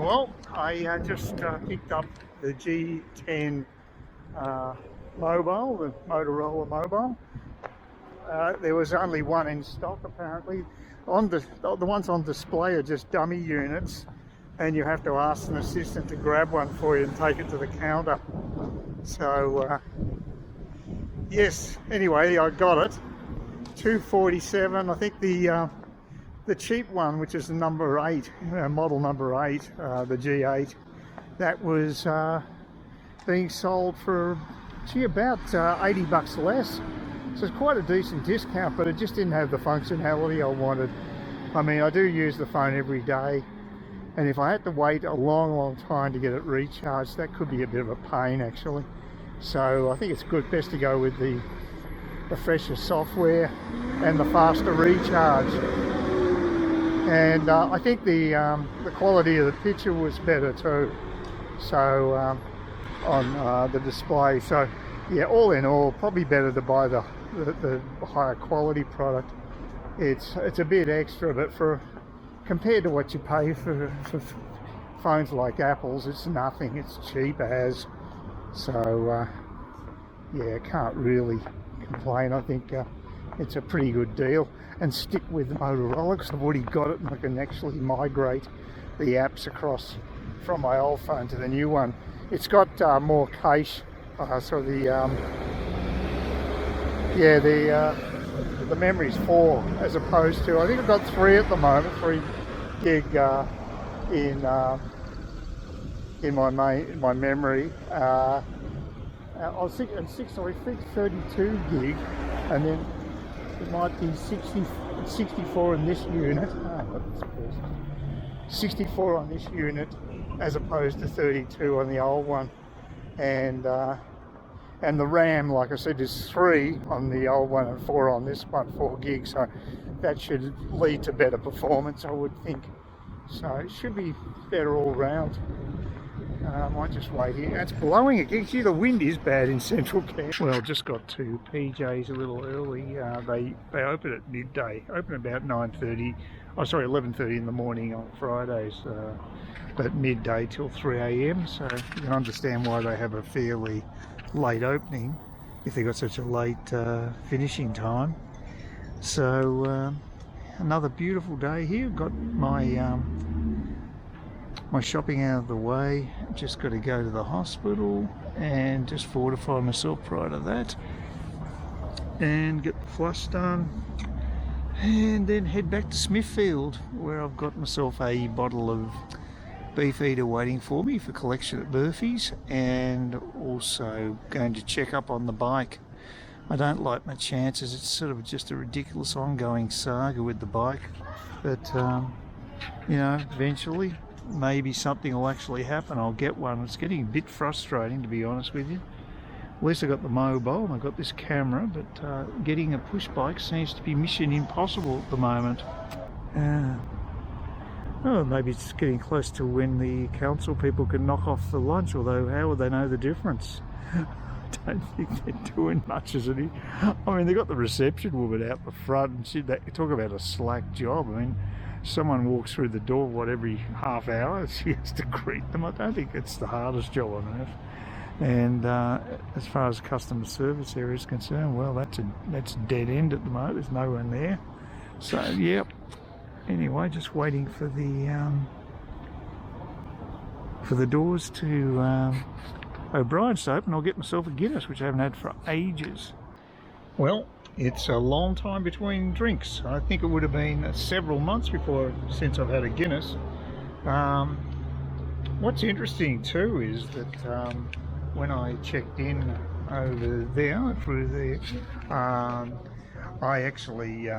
Well, I just picked up the G10 mobile, the Motorola mobile. There was only one in stock apparently. The ones on display are just dummy units, and you have to ask an assistant to grab one for you and take it to the counter. So yes, anyway, I got it. $247. I think the cheap one, which is the number 8, model number 8, the G8, that was being sold for about $80 less. So it's quite a decent discount, but it just didn't have the functionality I wanted. I mean, I do use the phone every day, and if I had to wait a long time to get it recharged, that could be a bit of a pain actually. So I think it's best to go with the fresher software and the faster recharge. And I think the quality of the picture was better too, so on the display. So yeah, all in all, probably better to buy the higher quality product. It's a bit extra, but compared to what you pay for phones like Apple's, it's nothing. It's cheap as. So yeah, can't really complain. I think it's a pretty good deal, and stick with Motorola because I've already got it and I can actually migrate the apps across from my old phone to the new one. It's got more cache, so the memory's 4 as opposed to, I think I've got 3 at the moment, 3 gig in my memory. I was thinking 32 gig, and then it might be 64 in this unit. 64 on this unit as opposed to 32 on the old one, and the RAM, like I said, is 3 on the old one and 4 on this one, 4 gigs. So that should lead to better performance, I would think. So it should be better all round. I might just wait here. It's blowing again. See, the wind is bad in central Cairns. Well, just got to PJ's a little early. They open at midday. Open about 9:30. Oh, sorry, 11:30 in the morning on Fridays. But midday till 3 a.m. So you can understand why they have a fairly late opening if they got such a late finishing time. So another beautiful day here. Got my my shopping out of the way. Just got to go to the hospital and just fortify myself prior to that, and get the flush done, and then head back to Smithfield, where I've got myself a bottle of Beefeater waiting for me for collection at Murphy's, and also going to check up on the bike. I don't like my chances. It's sort of just a ridiculous ongoing saga with the bike, but you know, eventually maybe something will actually happen. I'll get one. It's getting a bit frustrating, to be honest with you. At least I got the mobile and I got this camera, but getting a push bike seems to be mission impossible at the moment. Oh, maybe it's getting close to when the council people can knock off for lunch, although how would they know the difference? I don't think they're doing much as it is. I mean, they got the reception woman out the front, and they talk about a slack job. I mean, someone walks through the door, every half hour, she has to greet them. I don't think it's the hardest job on earth. And as far as customer service area is concerned, well, that's dead end at the moment. There's no one there. So, yep. Anyway, just waiting for the doors to OBriens to open. I'll get myself a Guinness, which I haven't had for ages. Well, it's a long time between drinks. I think it would have been several months since I've had a Guinness. What's interesting too is that when I checked in over there through there, I actually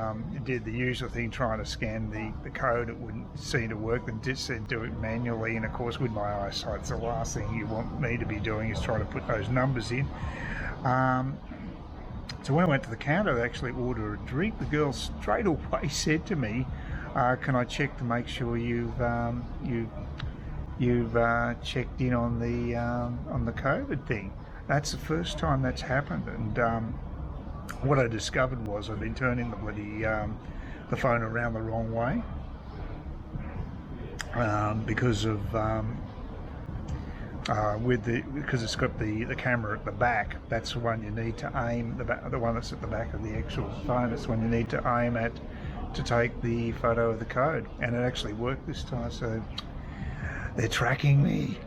did the usual thing, trying to scan the code. It wouldn't seem to work, and just said do it manually. And of course, with my eyesight, the last thing you want me to be doing is trying to put those numbers in. So when I went to the counter to actually order a drink, the girl straight away said to me, "Can I check to make sure you've checked in on the COVID thing?" That's the first time that's happened, and what I discovered was I've been turning the phone around the wrong way. because of because it's got the camera at the back. That's the one you need to aim, the one that's at the back of the actual phone. That's the one you need to aim at to take the photo of the code, and it actually worked this time. So they're tracking me.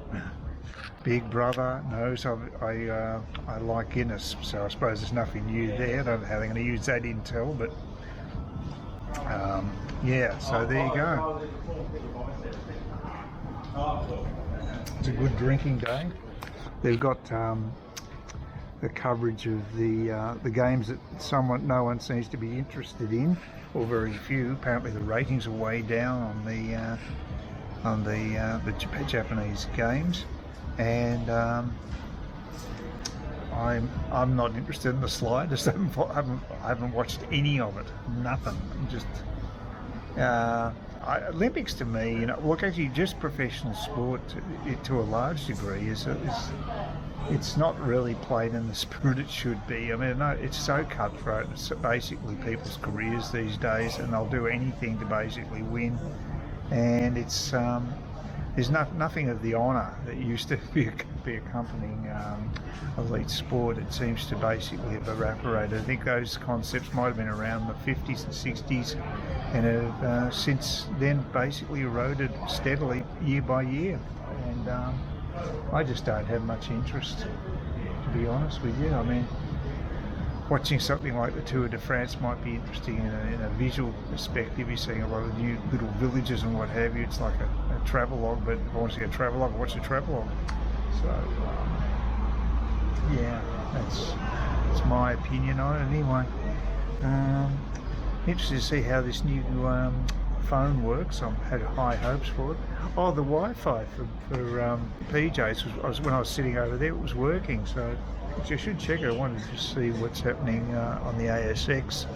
Big Brother knows I like Guinness, so I suppose there's nothing new there. I don't know how they're going to use that intel, but yeah, so there you go. It's a good drinking day. They've got the coverage of the games that no one seems to be interested in, or very few. Apparently the ratings are way down on the Japanese games, and I'm not interested in the slightest. I haven't watched any of it. Nothing. Just Olympics to me, look, actually, just professional sport to a large degree it's not really played in the spirit it should be. I mean, it's so cutthroat. It's basically people's careers these days, and they'll do anything to basically win. And it's there's nothing of the honour that used to be accompanying elite sport. It seems to basically have evaporated. I think those concepts might have been around the 50s and 60s, and have since then basically eroded steadily year by year. And I just don't have much interest, to be honest with you. I mean, watching something like the Tour de France might be interesting in a visual perspective. You're seeing a lot of new little villages and what have you. It's like a travelogue, but if I want to see a travelogue, I watch a travelogue. So, yeah, that's my opinion on it anyway. Interested to see how this new phone works. I've had high hopes for it. Oh, the Wi-Fi for PJs when I was sitting over there, it was working. So you should check it. I wanted to see what's happening on the ASX,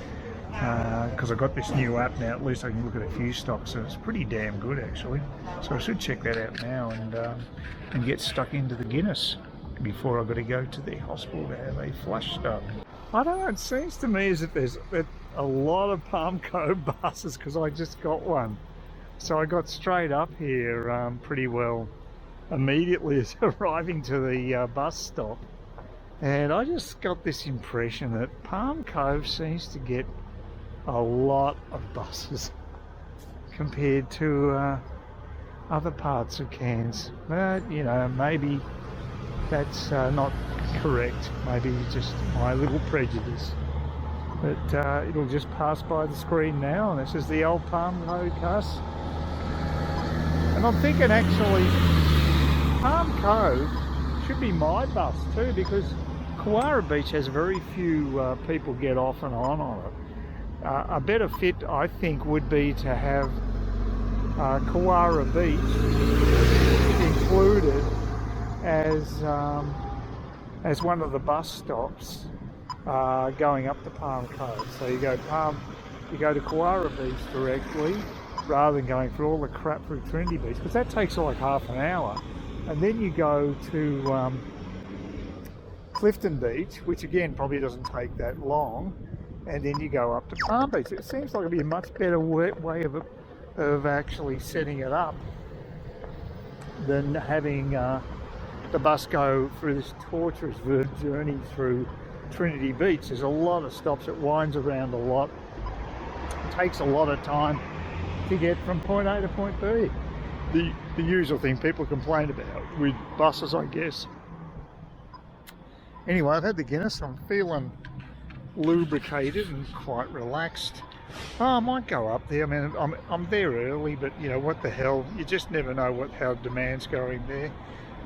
because I've got this new app now. At least I can look at a few stocks, and it's pretty damn good actually. So I should check that out now and get stuck into the Guinness before I've got to go to the hospital to have a flush done. I don't know, it seems to me as if there's a lot of Palm Cove buses, because I just got one. So I got straight up here pretty well immediately as arriving to the bus stop. And I just got this impression that Palm Cove seems to get a lot of buses compared to other parts of Cairns. But, maybe that's not correct. Maybe just my little prejudice. But it'll just pass by the screen now, and this is the old Palm Cove bus. And I'm thinking actually Palm Cove should be my bus too, because Kawara Beach has very few people get off and on it. A better fit, I think, would be to have Kawara Beach included as one of the bus stops going up to Palm Cove. So you go to Kawara Beach directly, rather than going through all the crap through Trinity Beach, because that takes like half an hour. And then you go to Clifton Beach, which again probably doesn't take that long, and then you go up to Palm Beach. It seems like it'd be a much better way of actually setting it up than having the bus go through this torturous journey through Trinity Beach. There's a lot of stops, it winds around a lot, it takes a lot of time to get from point A to point B. The usual thing people complain about with buses, I guess. Anyway, I've had the Guinness, I'm feeling lubricated and quite relaxed. I might go up there. I mean, I'm there early, but what the hell, you just never know how demand's going there.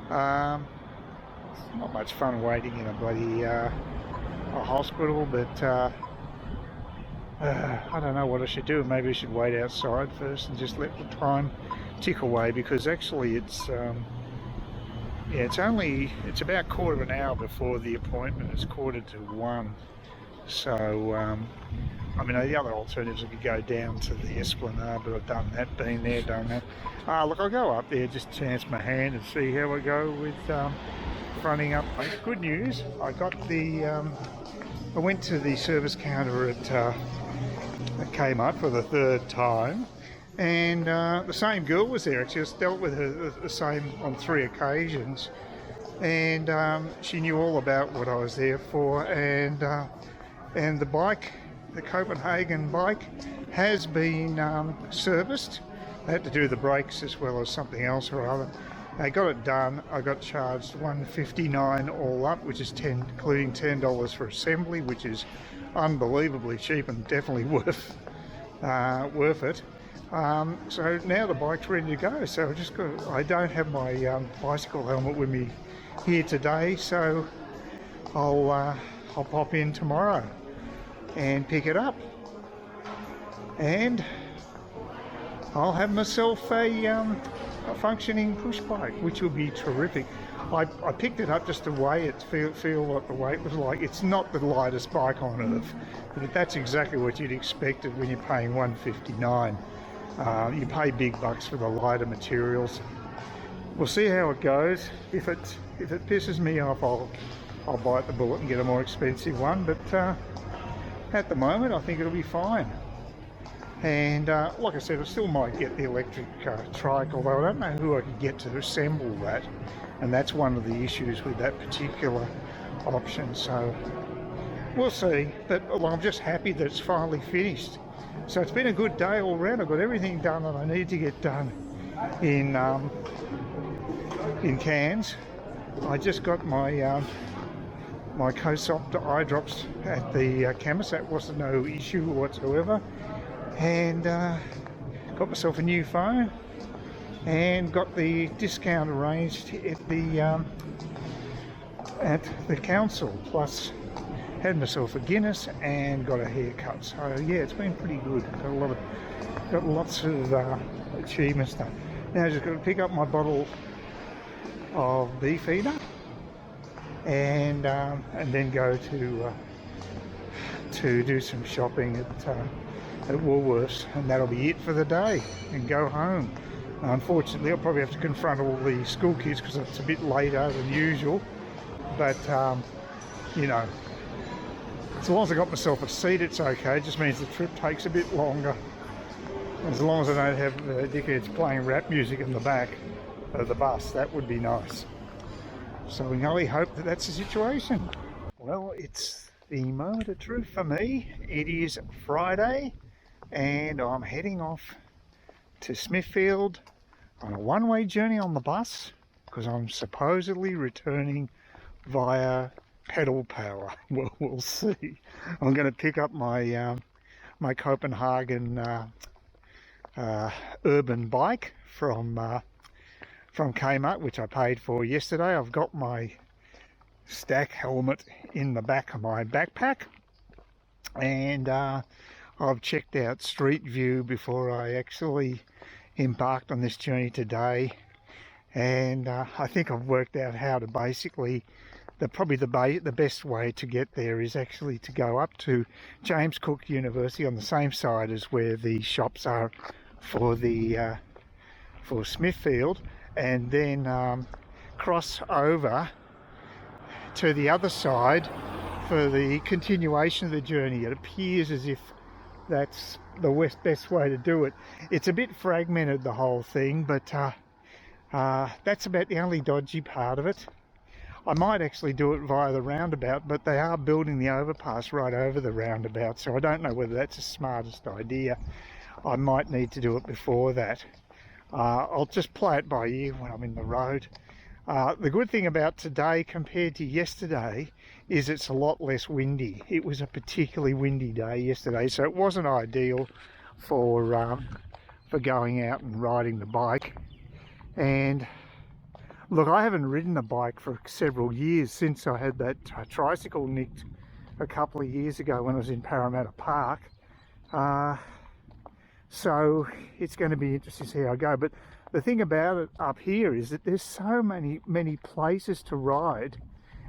It's not much fun waiting in a bloody a hospital, but I don't know what I should do. Maybe I should wait outside first and just let the time tick away, because actually it's it's about quarter of an hour before the appointment. It's 1:45. So I mean, the other alternatives, I could go down to the Esplanade, but I've done that, been there, done that. Look, I'll go up there, just chance my hand and see how I go with fronting up. Good news, I got I went to the service counter at Kmart for the third time, and the same girl was there. Actually, I dealt with her the same on 3 occasions, and she knew all about what I was there for. And the bike, the Copenhagen bike, has been serviced. I had to do the brakes as well as something else or other. I got it done. I got charged $159 all up, which is including $10 for assembly, which is unbelievably cheap and definitely worth it. So now the bike's ready to go. So I don't have my bicycle helmet with me here today, so I'll pop in tomorrow and pick it up, and I'll have myself a functioning push bike, which will be terrific. I picked it up just to weigh it, feel what the weight was like. It's not the lightest bike on earth, but that's exactly what you'd expect when you're paying $159. You pay big bucks for the lighter materials. We'll see how it goes. If it pisses me off, I'll bite the bullet and get a more expensive one. But at the moment, I think it'll be fine. And like I said, I still might get the electric trike, although I don't know who I could get to assemble that, and that's one of the issues with that particular option. So we'll see, but I'm just happy that it's finally finished. So it's been a good day all round. I've got everything done that I need to get done in Cairns. I just got my my Cosopta eye drops at the chemist. That wasn't no issue whatsoever. And got myself a new phone and got the discount arranged at the council, plus had myself a Guinness and got a haircut. So yeah, it's been pretty good. Got lots of achievements done. Now I just got to pick up my bottle of Beefeater and then go to do some shopping at Woolworths, and that'll be it for the day, and go home. Unfortunately, I'll probably have to confront all the school kids because it's a bit later than usual, but you know, as long as I got myself a seat, it's okay. It just means the trip takes a bit longer. As long as I don't have dickheads playing rap music in the back of the bus, that would be nice. So we can only hope that that's the situation. Well, it's the moment of truth for me. It is Friday, and I'm heading off to Smithfield on a one-way journey on the bus, because I'm supposedly returning via pedal power. Well, we'll see. I'm going to pick up my my Copenhagen urban bike from Kmart, which I paid for yesterday. I've got my stack helmet in the back of my backpack, and I've checked out Street View before I actually embarked on this journey today, and I think I've worked out how to basically, probably the best way to get there is actually to go up to James Cook University on the same side as where the shops are for the for Smithfield, and then cross over to the other side for the continuation of the journey. It appears as if that's the best way to do it. It's a bit fragmented, the whole thing, but that's about the only dodgy part of it. I might actually do it via the roundabout, but they are building the overpass right over the roundabout, so I don't know whether that's the smartest idea. I might need to do it before that. I'll just play it by ear when I'm in the road. The good thing about today compared to yesterday is it's a lot less windy. It was a particularly windy day yesterday, so it wasn't ideal for going out and riding the bike. And look, I haven't ridden a bike for several years, since I had that tricycle nicked a couple of years ago when I was in Parramatta Park. So it's going to be interesting to see how I go. But the thing about it up here is that there's so many places to ride,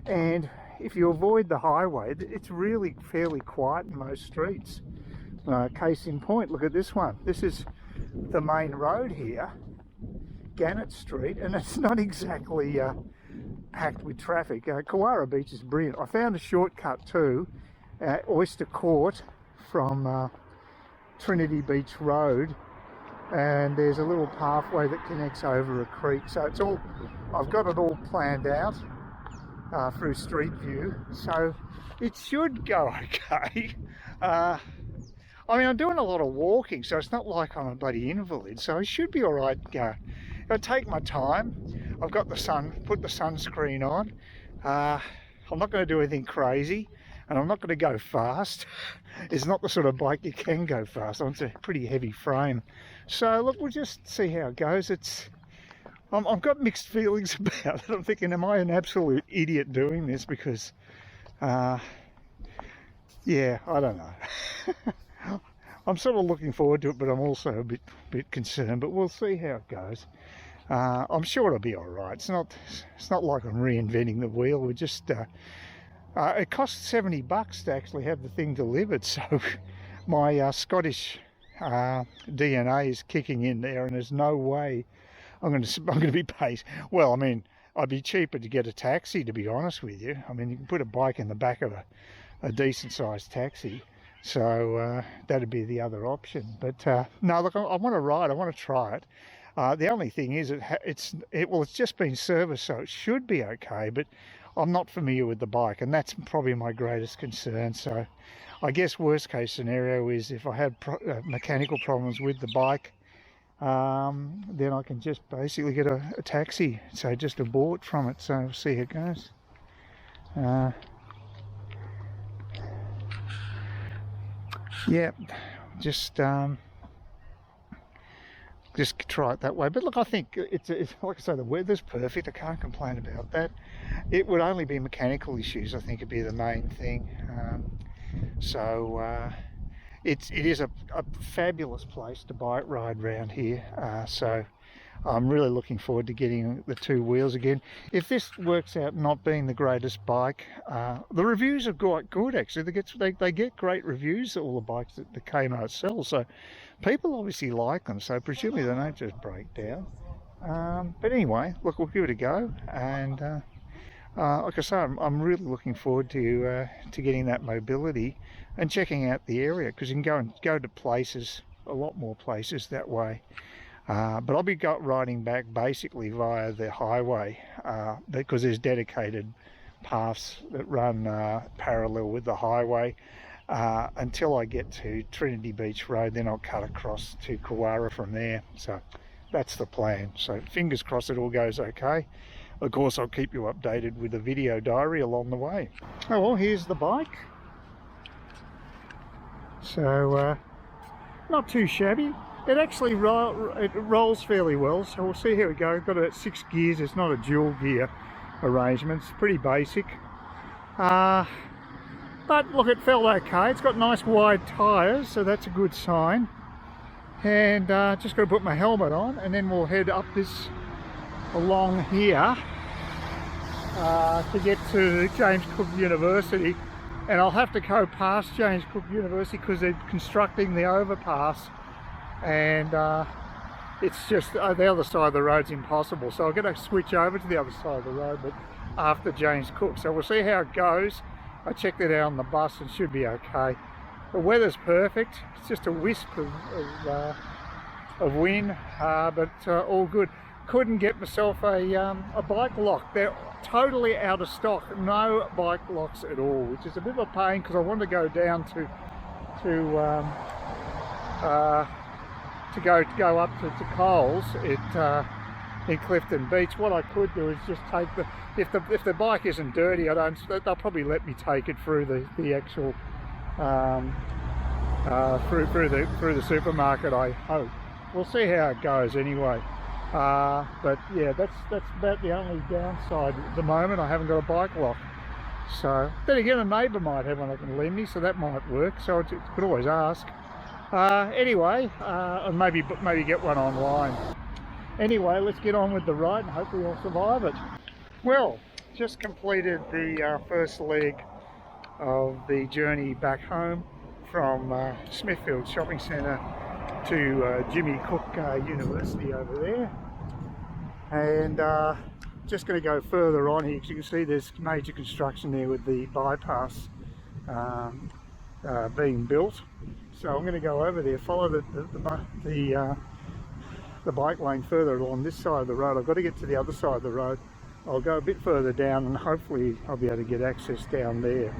and if you avoid the highway, it's really fairly quiet in most streets. Case in point, look at this one. This is the main road here, Gannett Street, and it's not exactly packed with traffic. Kowara Beach is brilliant. I found a shortcut too, Oyster Court from Trinity Beach Road and there's a little pathway that connects over a creek. So it's all, I've got it all planned out through Street View, so it should go okay. I mean, I'm doing a lot of walking, so it's not like I'm a bloody invalid, so I should be all right. I'll take my time. I've got the sun, put the sunscreen on. I'm not going to do anything crazy, and I'm not going to go fast. It's not the sort of bike you can go fast on. It's a pretty heavy frame. So look, we'll just see how it goes. I've got mixed feelings about it. I'm thinking, am I an absolute idiot doing this? Because, yeah, I don't know. I'm sort of looking forward to it, but I'm also a bit concerned. But we'll see how it goes. I'm sure it'll be all right. It's not like I'm reinventing the wheel. We're just it costs $70 to actually have the thing delivered. So my Scottish DNA is kicking in there, and there's no way I'm going to be paid. Well, I mean, I'd be cheaper to get a taxi, to be honest with you. I mean, you can put a bike in the back of a decent sized taxi. So that'd be the other option. But no, look, I want to ride. I want to try it. The only thing is, it's just been serviced, so it should be okay. But I'm not familiar with the bike, and that's probably my greatest concern. So I guess worst case scenario is if I had mechanical problems with the bike, then I can just basically get a taxi. So just abort from it. So we'll see how it goes. Yeah, just try it that way. But look, I think it's like I say, the weather's perfect. I can't complain about that. It would only be mechanical issues, I think, would be the main thing. It is a fabulous place to bike ride around here. So I'm really looking forward to getting the two wheels again. If this works out not being the greatest bike, the reviews are quite good actually. They get great reviews, all the bikes that the Kmart sells. So people obviously like them. So presumably they don't just break down. But anyway, look, we'll give it a go. And like I say, I'm really looking forward to getting that mobility and checking out the area, because you can go to places, a lot more places that way. But I'll be riding back basically via the highway because there's dedicated paths that run parallel with the highway until I get to Trinity Beach Road. Then I'll cut across to Kawara from there. So that's the plan. So fingers crossed it all goes okay. Of course, I'll keep you updated with a video diary along the way. Oh well, here's the bike. So not too shabby. It actually rolls fairly well, so we'll see how we go. Got about 6 gears. It's not a dual gear arrangement. It's pretty basic. But look, it felt okay. It's got nice wide tyres, so that's a good sign. And just got to put my helmet on, and then we'll head up this along here to get to James Cook University. And I'll have to go past James Cook University because they're constructing the overpass. And it's just the other side of the road's impossible, so I'm going to switch over to the other side of the road, but after James Cook. So we'll see how it goes. I checked it out on the bus and should be okay. The weather's perfect. It's just a wisp of wind, but all good. Couldn't get myself a bike lock. They're totally out of stock. No bike locks at all, which is a bit of a pain because I wanted to go down to go up to Coles in Clifton Beach. What I could do is just take if the bike isn't dirty, they'll probably let me take it through the actual through the supermarket, I hope. We'll see how it goes anyway. But yeah, that's about the only downside at the moment. I haven't got a bike lock. So then again, a neighbour might have one that can lend me, so that might work. So I could always ask. Anyway, and maybe get one online. Anyway, let's get on with the ride and hopefully I'll survive it. Well, just completed the first leg of the journey back home from Smithfield Shopping Centre to Jimmy Cook University over there. And just going to go further on here, because you can see there's major construction there with the bypass being built. So I'm going to go over there, follow the the bike lane further along this side of the road. I've got to get to the other side of the road. I'll go a bit further down and hopefully I'll be able to get access down there.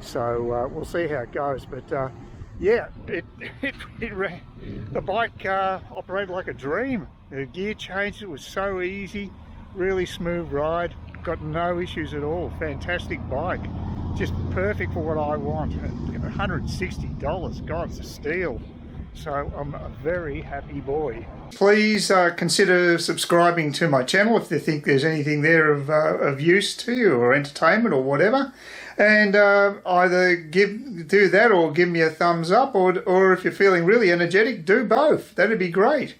So we'll see how it goes. But yeah, the bike operated like a dream. The gear change, it was so easy, really smooth ride, got no issues at all. Fantastic bike, just perfect for what I want. And $160, God, it's a steal. So I'm a very happy boy. Please consider subscribing to my channel if you think there's anything there of use to you or entertainment or whatever. And either do that or give me a thumbs up, or if you're feeling really energetic, do both. That'd be great.